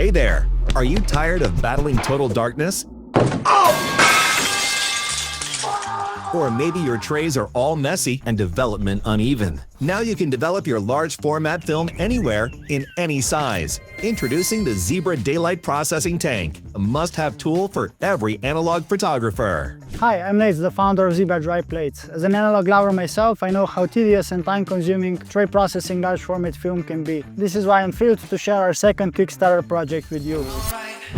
Hey there! Are you tired of battling total darkness? Or maybe your trays are all messy and development uneven. Now you can develop your large format film anywhere, in any size. Introducing the Zebra Daylight Processing Tank, a must-have tool for every analog photographer. Hi, I'm Nate, the founder of Zebra Dry Plates. As an analog lover myself, I know how tedious and time-consuming tray processing large format film can be. This is why I'm thrilled to share our second Kickstarter project with you.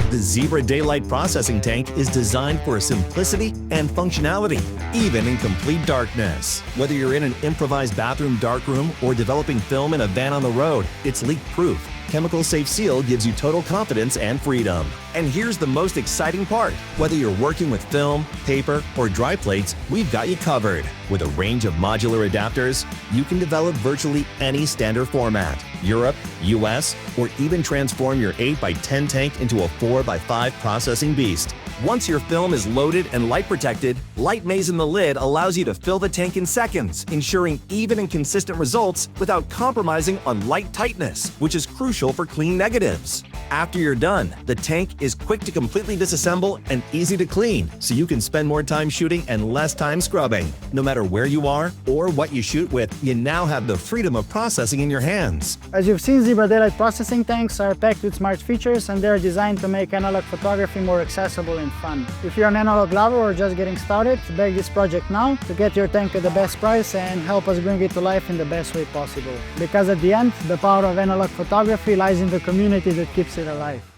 The Zebra Daylight Processing Tank is designed for simplicity and functionality, even in complete darkness. Whether you're in an improvised bathroom darkroom or developing film in a van on the road, it's leak-proof. Chemical-safe seal gives you total confidence and freedom. And here's the most exciting part. Whether you're working with film, paper, or dry plates, we've got you covered. With a range of modular adapters, you can develop virtually any standard format, Europe, US, or even transform your 8x10 tank into a 4x5 processing beast. Once your film is loaded and light protected, Light Maze in the lid allows you to fill the tank in seconds, ensuring even and consistent results without compromising on light tightness, which is crucial for clean negatives. After you're done, the tank is quick to completely disassemble and easy to clean, so you can spend more time shooting and less time scrubbing. No matter where you are or what you shoot with, you now have the freedom of processing in your hands. As you've seen, Zebra Daylight processing tanks are packed with smart features, and they're designed to make analog photography more accessible and fun. If you're an analog lover or just getting started, back this project now to get your tank at the best price and help us bring it to life in the best way possible. Because at the end, the power of analog photography lies in the community that keeps it alive.